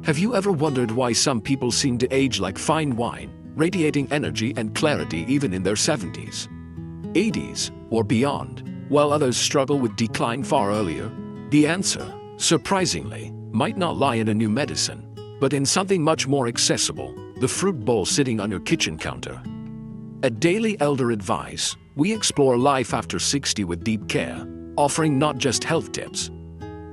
Have you ever wondered why some people seem to age like fine wine, radiating energy and clarity even in their 70s, 80s, or beyond, while others struggle with decline far earlier? The answer, surprisingly, might not lie in a new medicine, but in something much more accessible: the fruit bowl sitting on your kitchen counter. At Daily Elder Advice, we explore life after 60 with deep care, offering not just health tips,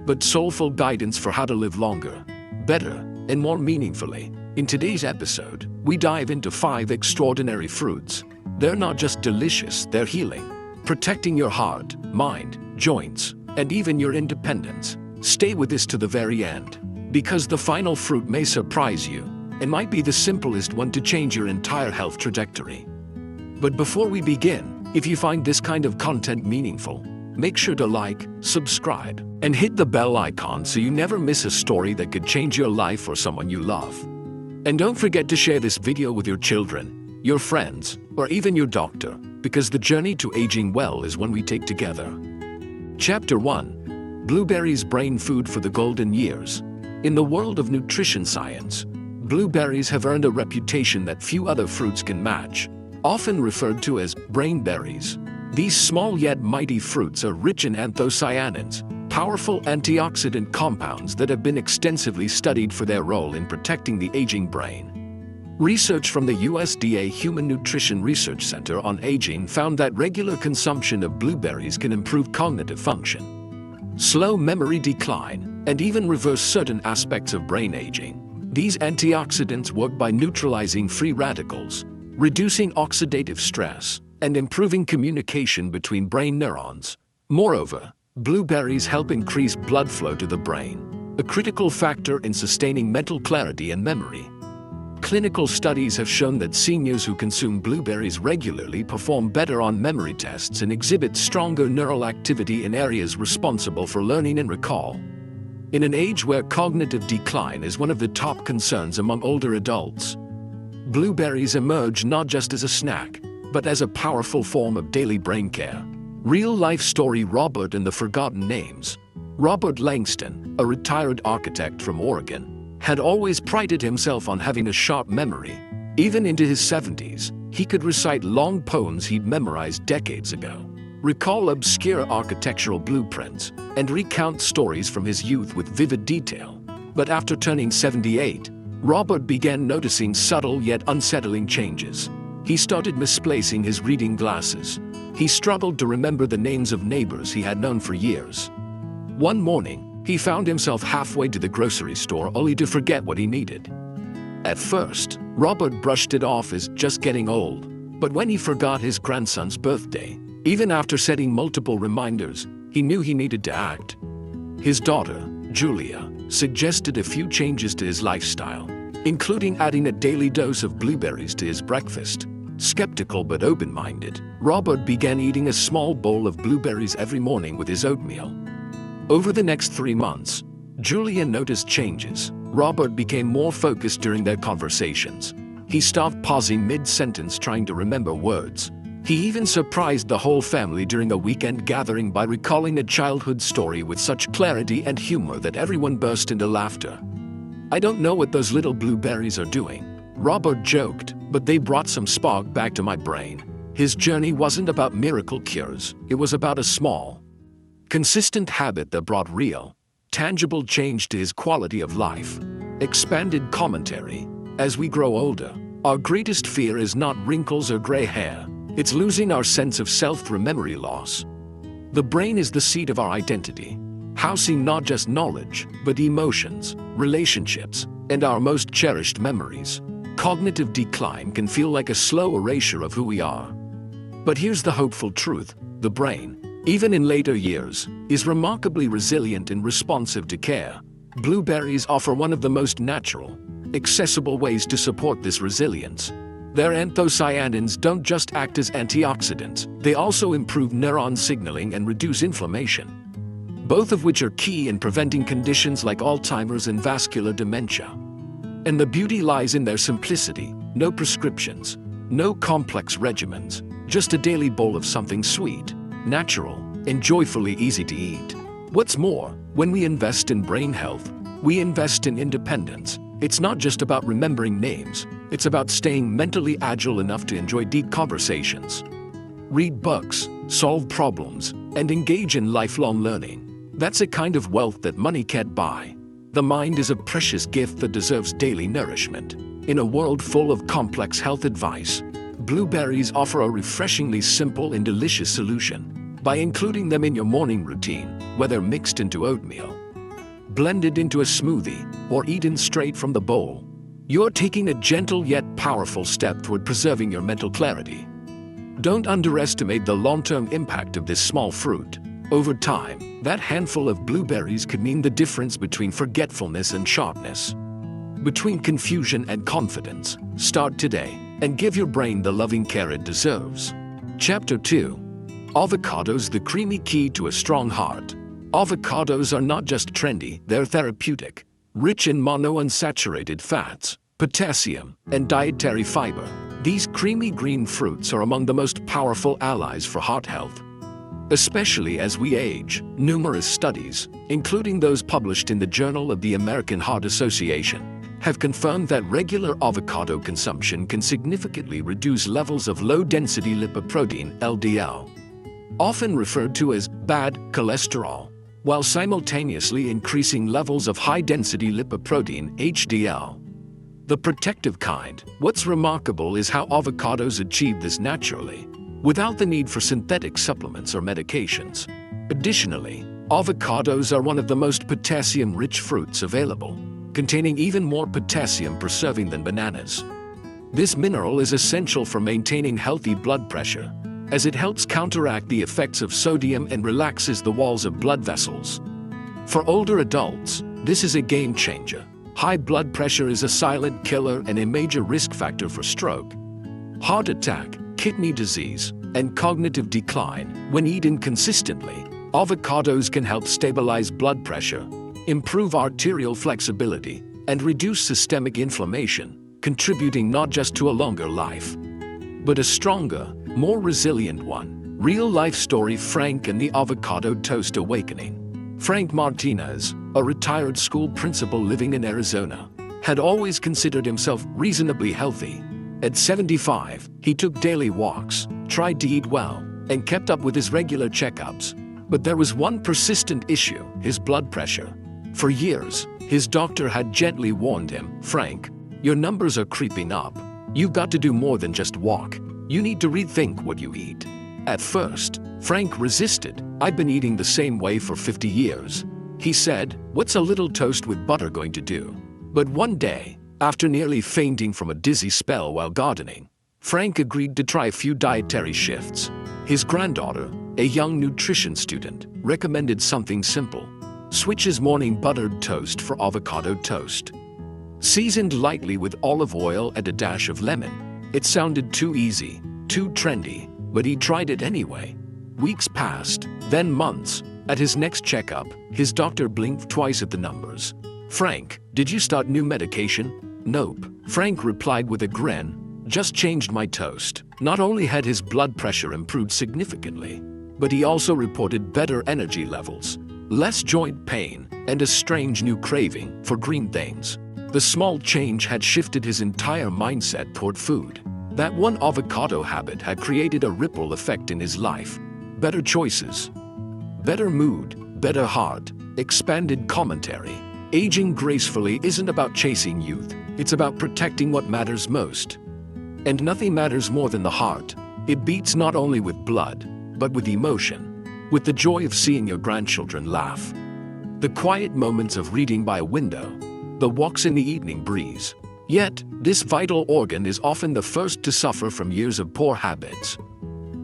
but soulful guidance for how to live longer, better, and more meaningfully. In today's episode, we dive into 5 extraordinary fruits. They're not just delicious, they're healing, protecting your heart, mind, joints, and even your independence. Stay with us to the very end, because the final fruit may surprise you and might be the simplest one to change your entire health trajectory. But before we begin, if you find this kind of content meaningful, make sure to like, subscribe, and hit the bell icon so you never miss a story that could change your life or someone you love. And don't forget to share this video with your children, your friends, or even your doctor, because the journey to aging well is one we take together. Chapter 1: Blueberries, brain food for the golden years. In the world of nutrition science, blueberries have earned a reputation that few other fruits can match. Often referred to as brain berries, these small yet mighty fruits are rich in anthocyanins, powerful antioxidant compounds that have been extensively studied for their role in protecting the aging brain. Research from the USDA Human Nutrition Research Center on Aging found that regular consumption of blueberries can improve cognitive function, slow memory decline, and even reverse certain aspects of brain aging. These antioxidants work by neutralizing free radicals, reducing oxidative stress, and improving communication between brain neurons. Moreover, blueberries help increase blood flow to the brain, a critical factor in sustaining mental clarity and memory. Clinical studies have shown that seniors who consume blueberries regularly perform better on memory tests and exhibit stronger neural activity in areas responsible for learning and recall. In an age where cognitive decline is one of the top concerns among older adults, blueberries emerge not just as a snack, but as a powerful form of daily brain care. Real-life story: Robert and the Forgotten Names. Robert Langston, a retired architect from Oregon, had always prided himself on having a sharp memory. Even into his 70s, he could recite long poems he'd memorized decades ago, recall obscure architectural blueprints, and recount stories from his youth with vivid detail. But after turning 78, Robert began noticing subtle yet unsettling changes. He started misplacing his reading glasses. He struggled to remember the names of neighbors he had known for years. One morning, he found himself halfway to the grocery store only to forget what he needed. At first, Robert brushed it off as just getting old. But when he forgot his grandson's birthday, even after setting multiple reminders, he knew he needed to act. His daughter, Julia, suggested a few changes to his lifestyle, including adding a daily dose of blueberries to his breakfast. Skeptical but open-minded, Robert began eating a small bowl of blueberries every morning with his oatmeal. Over the next 3 months, Julia noticed changes. Robert became more focused during their conversations. He stopped pausing mid-sentence trying to remember words. He even surprised the whole family during a weekend gathering by recalling a childhood story with such clarity and humor that everyone burst into laughter. "I don't know what those little blueberries are doing," Robert joked, "but they brought some spark back to my brain." His journey wasn't about miracle cures, it was about a small, consistent habit that brought real, tangible change to his quality of life. Expanded commentary: as we grow older, our greatest fear is not wrinkles or gray hair, it's losing our sense of self through memory loss. The brain is the seat of our identity, housing not just knowledge, but emotions, relationships, and our most cherished memories. Cognitive decline can feel like a slow erasure of who we are. But here's the hopeful truth: the brain, even in later years, is remarkably resilient and responsive to care. Blueberries offer one of the most natural, accessible ways to support this resilience. Their anthocyanins don't just act as antioxidants, they also improve neuron signaling and reduce inflammation, both of which are key in preventing conditions like Alzheimer's and vascular dementia. And the beauty lies in their simplicity: no prescriptions, no complex regimens, just a daily bowl of something sweet, natural, and joyfully easy to eat. What's more, when we invest in brain health, we invest in independence. It's not just about remembering names, it's about staying mentally agile enough to enjoy deep conversations. Read books, solve problems, and engage in lifelong learning. That's a kind of wealth that money can't buy. The mind is a precious gift that deserves daily nourishment. In a world full of complex health advice, blueberries offer a refreshingly simple and delicious solution. By including them in your morning routine, whether mixed into oatmeal, blended into a smoothie, or eaten straight from the bowl, you're taking a gentle yet powerful step toward preserving your mental clarity. Don't underestimate the long-term impact of this small fruit. Over time, that handful of blueberries could mean the difference between forgetfulness and sharpness, between confusion and confidence. Start today and give your brain the loving care it deserves. Chapter 2. Avocados, the creamy key to a strong heart. Avocados are not just trendy, they're therapeutic. Rich in monounsaturated fats, potassium, and dietary fiber, these creamy green fruits are among the most powerful allies for heart health. Especially as we age, numerous studies, including those published in the Journal of the American Heart Association, have confirmed that regular avocado consumption can significantly reduce levels of low-density lipoprotein (LDL), often referred to as bad cholesterol, while simultaneously increasing levels of high-density lipoprotein (HDL). The protective kind. What's remarkable is how avocados achieve this naturally, without the need for synthetic supplements or medications. Additionally, avocados are one of the most potassium-rich fruits available, containing even more potassium per serving than bananas. This mineral is essential for maintaining healthy blood pressure, as it helps counteract the effects of sodium and relaxes the walls of blood vessels. For older adults, this is a game changer. High blood pressure is a silent killer and a major risk factor for stroke, heart attack, kidney disease, and cognitive decline. When eaten consistently, avocados can help stabilize blood pressure, improve arterial flexibility, and reduce systemic inflammation, contributing not just to a longer life, but a stronger, more resilient one. Real-life story: Frank and the Avocado Toast Awakening. Frank Martinez, a retired school principal living in Arizona, had always considered himself reasonably healthy. At 75, he took daily walks, tried to eat well, and kept up with his regular checkups. But there was one persistent issue: his blood pressure. For years, his doctor had gently warned him, "Frank, your numbers are creeping up. You've got to do more than just walk. You need to rethink what you eat." At first, Frank resisted. "I've been eating the same way for 50 years. He said, "What's a little toast with butter going to do?" But one day, after nearly fainting from a dizzy spell while gardening, Frank agreed to try a few dietary shifts. His granddaughter, a young nutrition student, recommended something simple: switch his morning buttered toast for avocado toast, seasoned lightly with olive oil and a dash of lemon. It sounded too easy, too trendy, but he tried it anyway. Weeks passed, then months. At his next checkup, his doctor blinked twice at the numbers. "Frank, did you start new medication?" "Nope," Frank replied with a grin. "Just changed my toast." Not only had his blood pressure improved significantly, but he also reported better energy levels, less joint pain, and a strange new craving for green things. The small change had shifted his entire mindset toward food. That one avocado habit had created a ripple effect in his life. Better choices, better mood, better heart. Expanded commentary. Aging gracefully isn't about chasing youth, it's about protecting what matters most. And nothing matters more than the heart. It beats not only with blood, but with emotion. With the joy of seeing your grandchildren laugh, the quiet moments of reading by a window, the walks in the evening breeze. Yet, this vital organ is often the first to suffer from years of poor habits,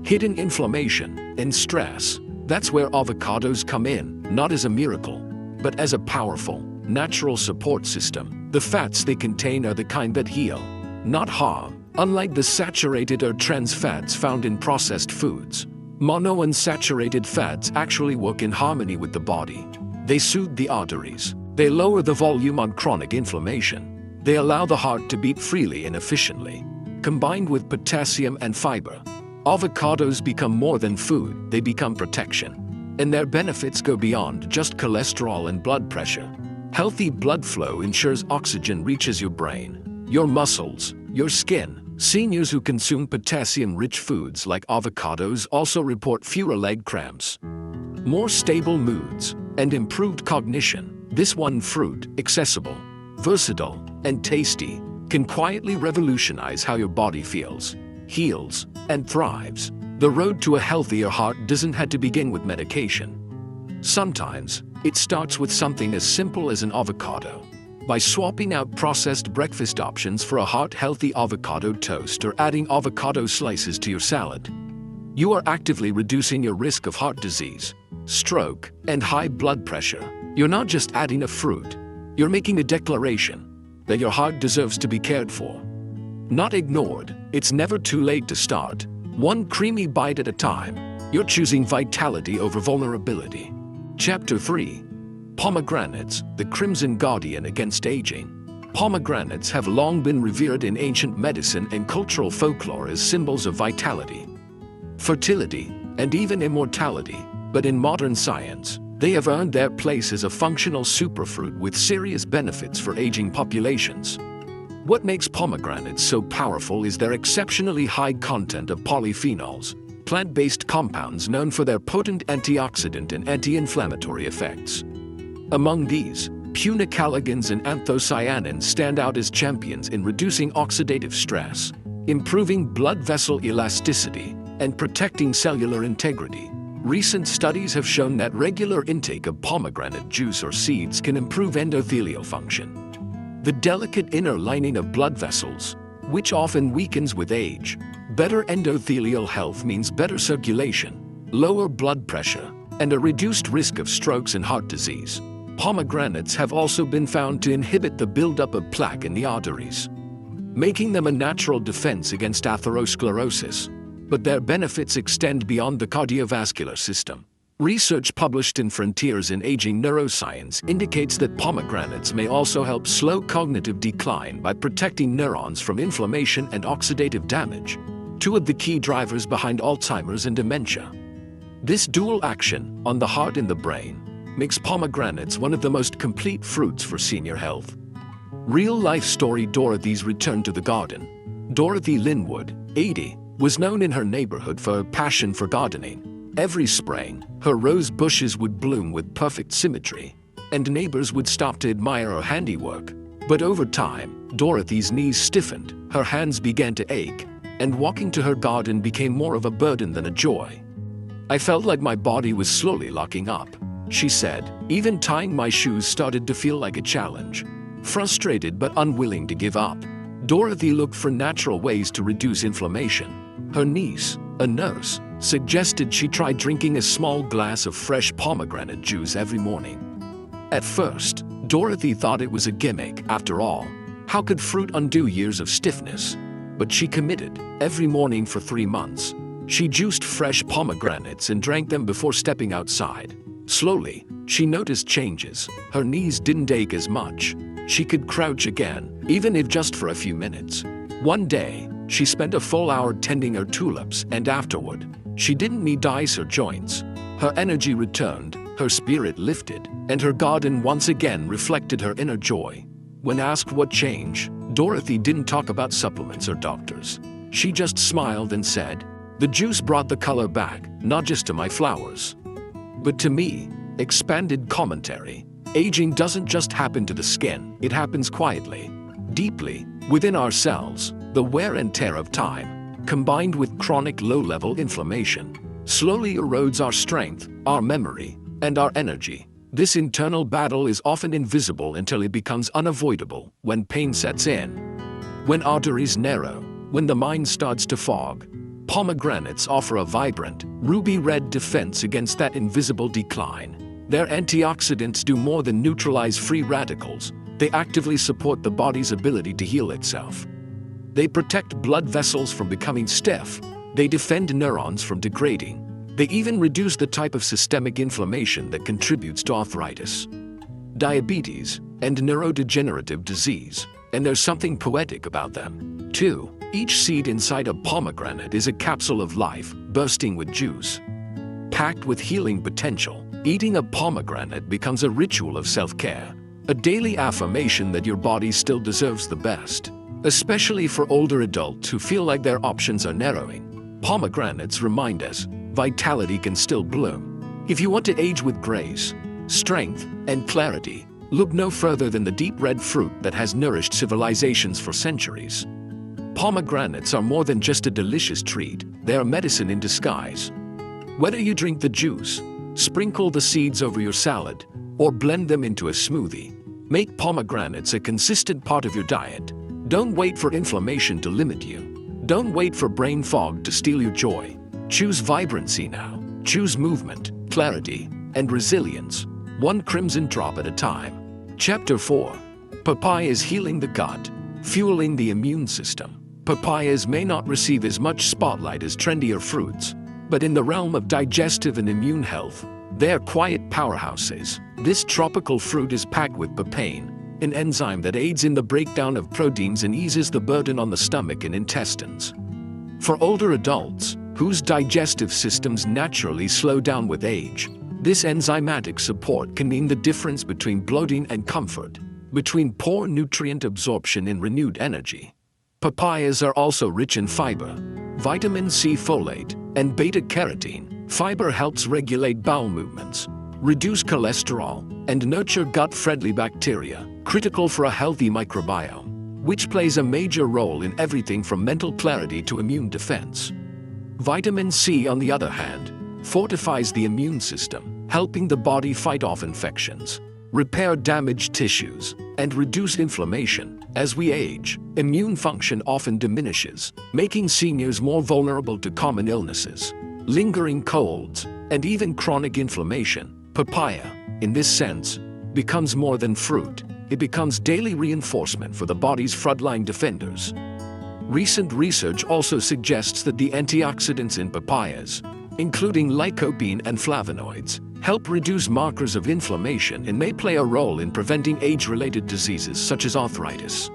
hidden inflammation, and stress. That's where avocados come in, not as a miracle, but as a powerful, natural support system. The fats they contain are the kind that heal, not harm. Unlike the saturated or trans fats found in processed foods, monounsaturated fats actually work in harmony with the body. They soothe the arteries. They lower the volume on chronic inflammation. They allow the heart to beat freely and efficiently. Combined with potassium and fiber, avocados become more than food, they become protection. And their benefits go beyond just cholesterol and blood pressure. Healthy blood flow ensures oxygen reaches your brain, your muscles, your skin. Seniors who consume potassium-rich foods like avocados also report fewer leg cramps, more stable moods, and improved cognition. This one fruit, accessible, versatile, and tasty, can quietly revolutionize how your body feels, heals, and thrives. The road to a healthier heart doesn't have to begin with medication. Sometimes, it starts with something as simple as an avocado. By swapping out processed breakfast options for a heart-healthy avocado toast or adding avocado slices to your salad, you are actively reducing your risk of heart disease, stroke, and high blood pressure. You're not just adding a fruit, you're making a declaration that your heart deserves to be cared for, not ignored. It's never too late to start. One creamy bite at a time, you're choosing vitality over vulnerability. Chapter 3. Pomegranates, the crimson guardian against aging. Pomegranates have long been revered in ancient medicine and cultural folklore as symbols of vitality, fertility, and even immortality. But in modern science, they have earned their place as a functional superfruit with serious benefits for aging populations. What makes pomegranates so powerful is their exceptionally high content of polyphenols, plant-based compounds known for their potent antioxidant and anti-inflammatory effects. Among these, punicalagins and anthocyanins stand out as champions in reducing oxidative stress, improving blood vessel elasticity, and protecting cellular integrity. Recent studies have shown that regular intake of pomegranate juice or seeds can improve endothelial function, the delicate inner lining of blood vessels, which often weakens with age. Better endothelial health means better circulation, lower blood pressure, and a reduced risk of strokes and heart disease. Pomegranates have also been found to inhibit the buildup of plaque in the arteries, making them a natural defense against atherosclerosis. But their benefits extend beyond the cardiovascular system. Research published in Frontiers in Aging Neuroscience indicates that pomegranates may also help slow cognitive decline by protecting neurons from inflammation and oxidative damage, two of the key drivers behind Alzheimer's and dementia. This dual action on the heart and the brain makes pomegranates one of the most complete fruits for senior health. Real-life story: Dorothy's return to the garden. Dorothy Linwood, 80, was known in her neighborhood for her passion for gardening. Every spring, her rose bushes would bloom with perfect symmetry, and neighbors would stop to admire her handiwork. But over time, Dorothy's knees stiffened, her hands began to ache, and walking to her garden became more of a burden than a joy. "I felt like my body was slowly locking up," she said. "Even tying my shoes started to feel like a challenge." Frustrated but unwilling to give up, Dorothy looked for natural ways to reduce inflammation. Her niece, a nurse, suggested she try drinking a small glass of fresh pomegranate juice every morning. At first, Dorothy thought it was a gimmick. After all, how could fruit undo years of stiffness? But she committed. Every morning for 3 months, she juiced fresh pomegranates and drank them before stepping outside. Slowly, she noticed changes. Her knees didn't ache as much. She could crouch again, even if just for a few minutes. One day, she spent a full hour tending her tulips, and afterward, she didn't need to ice her joints. Her energy returned, her spirit lifted, and her garden once again reflected her inner joy. When asked what changed, Dorothy didn't talk about supplements or doctors. She just smiled and said, "The juice brought the color back, not just to my flowers, but to me." Expanded commentary. Aging doesn't just happen to the skin, it happens quietly, deeply, within ourselves. The wear and tear of time, combined with chronic low-level inflammation, slowly erodes our strength, our memory, and our energy. This internal battle is often invisible until it becomes unavoidable when pain sets in, when arteries narrow, when the mind starts to fog. Pomegranates offer a vibrant, ruby-red defense against that invisible decline. Their antioxidants do more than neutralize free radicals. They actively support the body's ability to heal itself. They protect blood vessels from becoming stiff. They defend neurons from degrading. They even reduce the type of systemic inflammation that contributes to arthritis, diabetes, and neurodegenerative disease. And there's something poetic about them, too. Each seed inside a pomegranate is a capsule of life, bursting with juice, packed with healing potential. Eating a pomegranate becomes a ritual of self-care. A daily affirmation that your body still deserves the best. Especially for older adults who feel like their options are narrowing, pomegranates remind us vitality can still bloom. If you want to age with grace, strength, and clarity, look no further than the deep red fruit that has nourished civilizations for centuries. Pomegranates are more than just a delicious treat, they are medicine in disguise. Whether you drink the juice, sprinkle the seeds over your salad, or blend them into a smoothie, make pomegranates a consistent part of your diet. Don't wait for inflammation to limit you. Don't wait for brain fog to steal your joy. Choose vibrancy now. Choose movement, clarity, and resilience, one crimson drop at a time. Chapter 4. Papayas healing the gut, fueling the immune system. Papayas may not receive as much spotlight as trendier fruits, but in the realm of digestive and immune health, they are quiet powerhouses. This tropical fruit is packed with papain, an enzyme that aids in the breakdown of proteins and eases the burden on the stomach and intestines. For older adults, whose digestive systems naturally slow down with age, this enzymatic support can mean the difference between bloating and comfort, between poor nutrient absorption and renewed energy. Papayas are also rich in fiber, vitamin C, folate, and beta-carotene. Fiber helps regulate bowel movements, reduce cholesterol, and nurture gut-friendly bacteria, critical for a healthy microbiome, which plays a major role in everything from mental clarity to immune defense. Vitamin C, on the other hand, fortifies the immune system, helping the body fight off infections, repair damaged tissues, and reduce inflammation. As we age, immune function often diminishes, making seniors more vulnerable to common illnesses, lingering colds, and even chronic inflammation. Papaya, in this sense, becomes more than fruit. It becomes daily reinforcement for the body's frontline defenders. Recent research also suggests that the antioxidants in papayas, including lycopene and flavonoids, help reduce markers of inflammation and may play a role in preventing age-related diseases such as arthritis,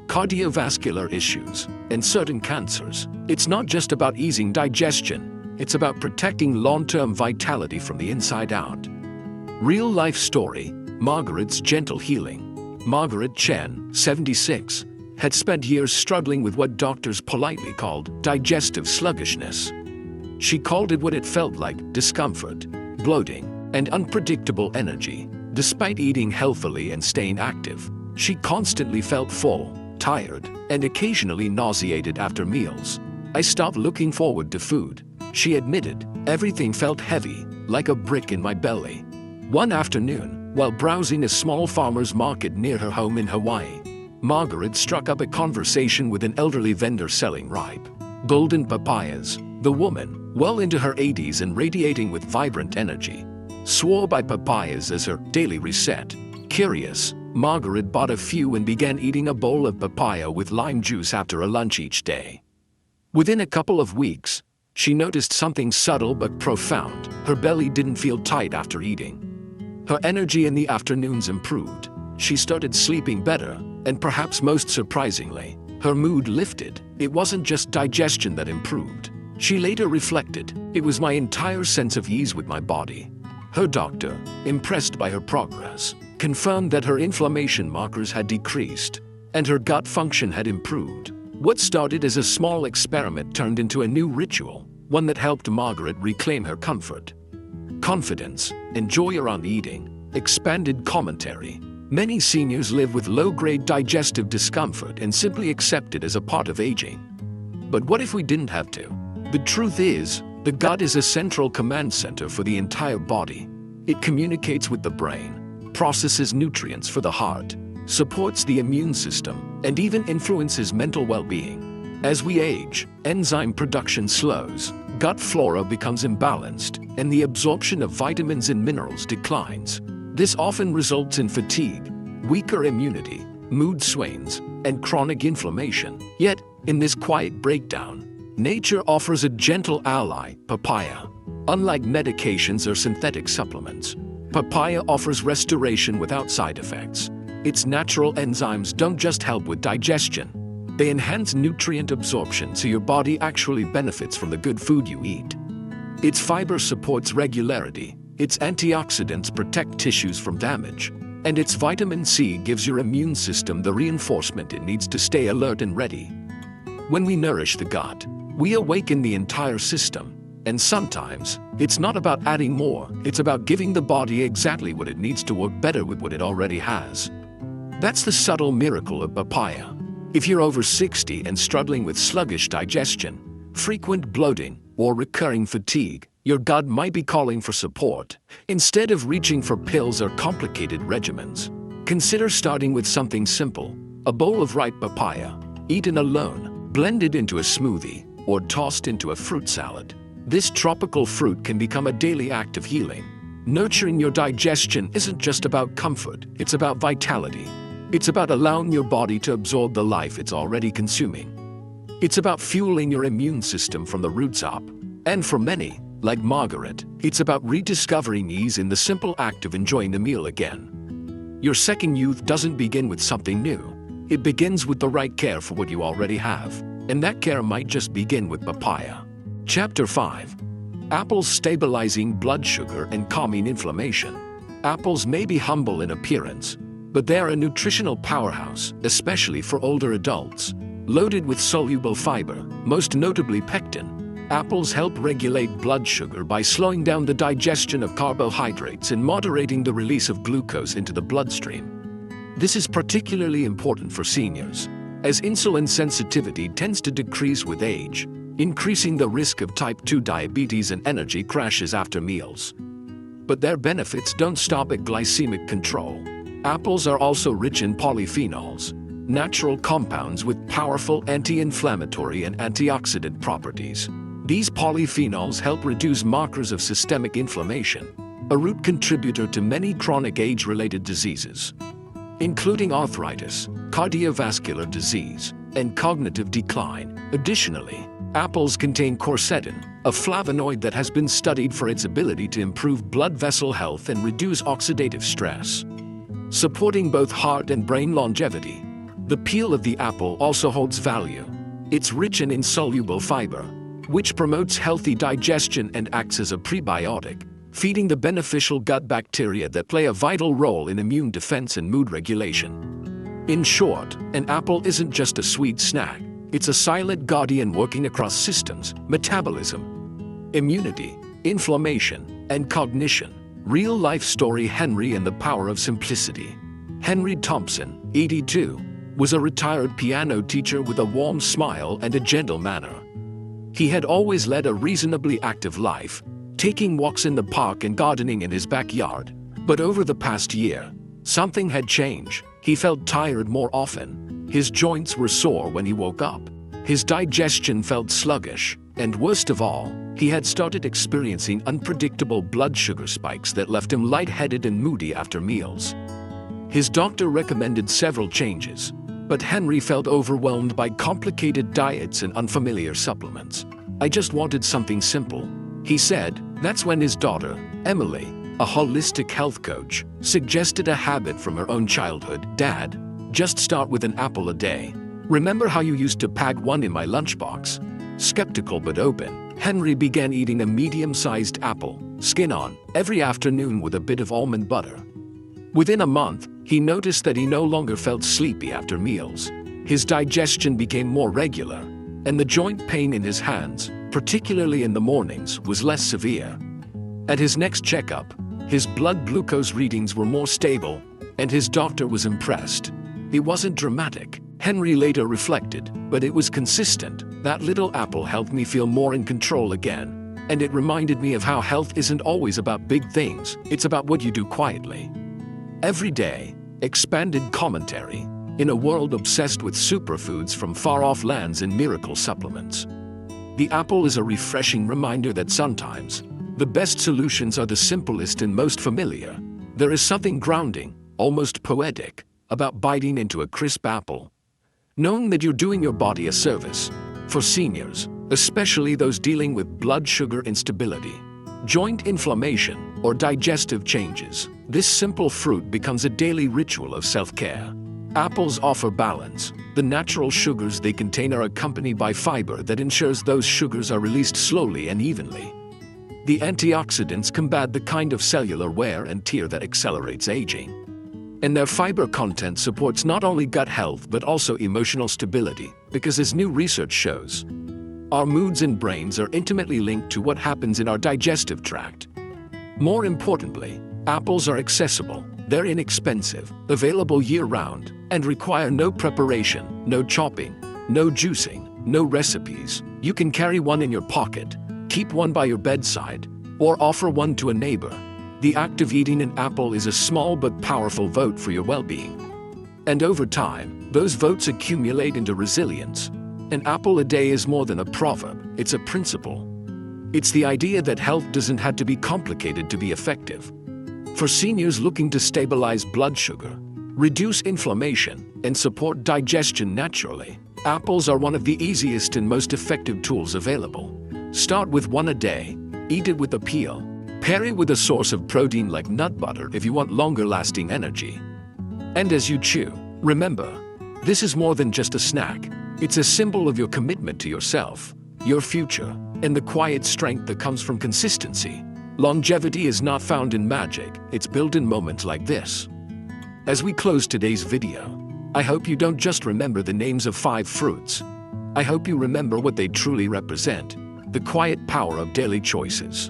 cardiovascular issues, and certain cancers. It's not just about easing digestion, it's about protecting long-term vitality from the inside out. Real-life story: Margaret's gentle healing. Margaret Chen, 76, had spent years struggling with what doctors politely called digestive sluggishness. She called it what it felt like: discomfort, bloating, and unpredictable energy. Despite eating healthily and staying active, she constantly felt full, tired, and occasionally nauseated after meals. "I stopped looking forward to food," she admitted. "Everything felt heavy, like a brick in my belly." One afternoon, while browsing a small farmer's market near her home in Hawaii, Margaret struck up a conversation with an elderly vendor selling ripe, golden papayas. The woman, well into her 80s and radiating with vibrant energy, swore by papayas as her daily reset. Curious, Margaret bought a few and began eating a bowl of papaya with lime juice after a lunch each day. Within a couple of weeks, she noticed something subtle but profound. Her belly didn't feel tight after eating. Her energy in the afternoons improved. She started sleeping better, and perhaps most surprisingly, her mood lifted. It wasn't just digestion that improved. She later reflected, "It was my entire sense of ease with my body." Her doctor, impressed by her progress, confirmed that her inflammation markers had decreased, and her gut function had improved. What started as a small experiment turned into a new ritual, one that helped Margaret reclaim her comfort, confidence, and joy around eating. Expanded commentary: many seniors live with low-grade digestive discomfort and simply accept it as a part of aging. But what if we didn't have to? The truth is, the gut is a central command center for the entire body. It communicates with the brain, processes nutrients for the heart, supports the immune system, and even influences mental well-being. As we age, enzyme production slows, gut flora becomes imbalanced, and the absorption of vitamins and minerals declines. This often results in fatigue, weaker immunity, mood swings, and chronic inflammation. Yet, in this quiet breakdown, nature offers a gentle ally: papaya. Unlike medications or synthetic supplements, papaya offers restoration without side effects. Its natural enzymes don't just help with digestion, they enhance nutrient absorption so your body actually benefits from the good food you eat. Its fiber supports regularity, its antioxidants protect tissues from damage, And its vitamin C gives your immune system the reinforcement it needs to stay alert and ready. When we nourish the gut, we awaken the entire system. And sometimes, it's not about adding more, it's about giving the body exactly what it needs to work better with what it already has. That's the subtle miracle of papaya. If you're over 60 and struggling with sluggish digestion, frequent bloating, or recurring fatigue, your gut might be calling for support. Instead of reaching for pills or complicated regimens, consider starting with something simple: a bowl of ripe papaya, eaten alone, blended into a smoothie, or tossed into a fruit salad. This tropical fruit can become a daily act of healing. Nurturing your digestion isn't just about comfort, it's about vitality. It's about allowing your body to absorb the life it's already consuming. It's about fueling your immune system from the roots up. And for many, like Margaret, it's about rediscovering ease in the simple act of enjoying the meal again. Your second youth doesn't begin with something new. It begins with the right care for what you already have. And that care might just begin with papaya. Chapter 5. Apples stabilizing blood sugar and calming inflammation. Apples may be humble in appearance, but they're a nutritional powerhouse, especially for older adults. Loaded with soluble fiber, most notably pectin, apples help regulate blood sugar by slowing down the digestion of carbohydrates and moderating the release of glucose into the bloodstream. This is particularly important for seniors, as insulin sensitivity tends to decrease with age, increasing the risk of type 2 diabetes and energy crashes after meals. But their benefits don't stop at glycemic control. Apples are also rich in polyphenols, natural compounds with powerful anti-inflammatory and antioxidant properties. These polyphenols help reduce markers of systemic inflammation, a root contributor to many chronic age-related diseases, including arthritis, cardiovascular disease, and cognitive decline. Additionally, apples contain quercetin, a flavonoid that has been studied for its ability to improve blood vessel health and reduce oxidative stress, supporting both heart and brain longevity. The peel of the apple also holds value. It's rich in insoluble fiber, which promotes healthy digestion and acts as a prebiotic, feeding the beneficial gut bacteria that play a vital role in immune defense and mood regulation. In short, an apple isn't just a sweet snack. It's a silent guardian working across systems: metabolism, immunity, inflammation, and cognition. Real-life story: Henry and the Power of Simplicity. Henry Thompson, 82, was a retired piano teacher with a warm smile and a gentle manner. He had always led a reasonably active life, taking walks in the park and gardening in his backyard. But over the past year, something had changed. He felt tired more often. His joints were sore when he woke up. His digestion felt sluggish. And worst of all, he had started experiencing unpredictable blood sugar spikes that left him lightheaded and moody after meals. His doctor recommended several changes, but Henry felt overwhelmed by complicated diets and unfamiliar supplements. "I just wanted something simple," he said. That's when his daughter, Emily, a holistic health coach, suggested a habit from her own childhood. "Dad, just start with an apple a day. Remember how you used to pack one in my lunchbox?" Skeptical but open, Henry began eating a medium-sized apple, skin on, every afternoon with a bit of almond butter. Within a month, he noticed that he no longer felt sleepy after meals. His digestion became more regular, and the joint pain in his hands, particularly in the mornings, was less severe. At his next checkup, his blood glucose readings were more stable, and his doctor was impressed. It wasn't dramatic, Henry later reflected, but it was consistent. "That little apple helped me feel more in control again, and it reminded me of how health isn't always about big things, it's about what you do quietly." Every day, expanded commentary, in a world obsessed with superfoods from far-off lands and miracle supplements. The apple is a refreshing reminder that sometimes, the best solutions are the simplest and most familiar. There is something grounding, almost poetic, about biting into a crisp apple, knowing that you're doing your body a service. For seniors, especially those dealing with blood sugar instability, joint inflammation, or digestive changes, this simple fruit becomes a daily ritual of self-care. Apples offer balance. The natural sugars they contain are accompanied by fiber that ensures those sugars are released slowly and evenly. The antioxidants combat the kind of cellular wear and tear that accelerates aging. And their fiber content supports not only gut health but also emotional stability, because as new research shows, our moods and brains are intimately linked to what happens in our digestive tract. More importantly, apples are accessible, they're inexpensive, available year-round, and require no preparation, no chopping, no juicing, no recipes. You can carry one in your pocket, keep one by your bedside, or offer one to a neighbor. The act of eating an apple is a small but powerful vote for your well-being. And over time, those votes accumulate into resilience. An apple a day is more than a proverb, it's a principle. It's the idea that health doesn't have to be complicated to be effective. For seniors looking to stabilize blood sugar, reduce inflammation, and support digestion naturally, apples are one of the easiest and most effective tools available. Start with one a day, eat it with a peel. Pair it with a source of protein like nut butter if you want longer-lasting energy. And as you chew, remember, this is more than just a snack. It's a symbol of your commitment to yourself, your future, and the quiet strength that comes from consistency. Longevity is not found in magic, it's built in moments like this. As we close today's video, I hope you don't just remember the names of 5 fruits. I hope you remember what they truly represent, the quiet power of daily choices,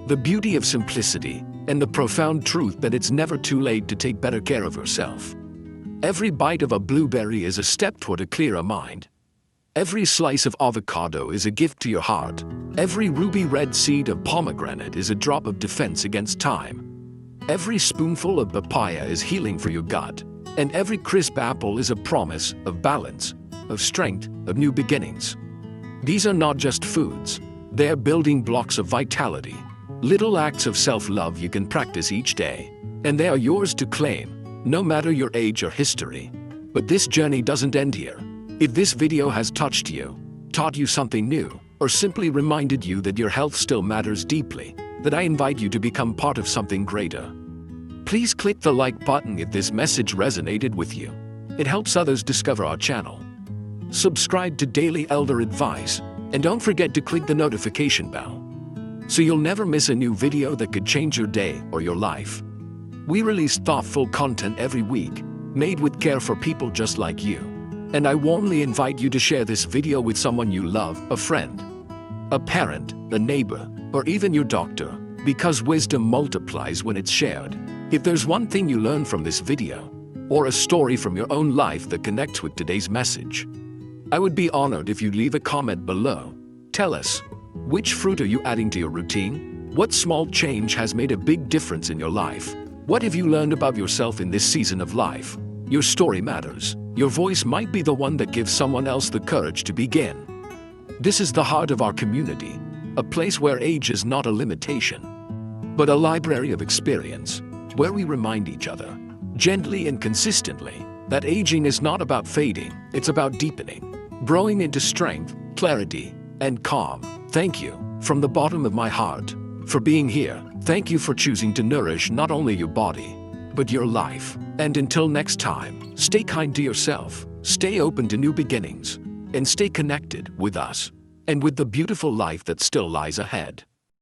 the beauty of simplicity, and the profound truth that it's never too late to take better care of yourself. Every bite of a blueberry is a step toward a clearer mind. Every slice of avocado is a gift to your heart. Every ruby red seed of pomegranate is a drop of defense against time. Every spoonful of papaya is healing for your gut. And every crisp apple is a promise of balance, of strength, of new beginnings. These are not just foods. They are building blocks of vitality. Little acts of self-love you can practice each day. And they are yours to claim, no matter your age or history. But this journey doesn't end here. If this video has touched you, taught you something new, or simply reminded you that your health still matters deeply, then I invite you to become part of something greater. Please click the like button if this message resonated with you. It helps others discover our channel. Subscribe to Daily Elder Advice, and don't forget to click the notification bell, so you'll never miss a new video that could change your day or your life. We release thoughtful content every week, made with care for people just like you. And I warmly invite you to share this video with someone you love, a friend, a parent, a neighbor, or even your doctor, because wisdom multiplies when it's shared. If there's one thing you learn from this video, or a story from your own life that connects with today's message, I would be honored if you'd leave a comment below. Tell us, which fruit are you adding to your routine? What small change has made a big difference in your life? What have you learned about yourself in this season of life? Your story matters. Your voice might be the one that gives someone else the courage to begin. This is the heart of our community, a place where age is not a limitation, but a library of experience, where we remind each other, gently and consistently, that aging is not about fading, it's about deepening, growing into strength, clarity, and calm. Thank you, from the bottom of my heart, for being here. Thank you for choosing to nourish not only your body, but your life. And until next time, stay kind to yourself, stay open to new beginnings, and stay connected with us, and with the beautiful life that still lies ahead.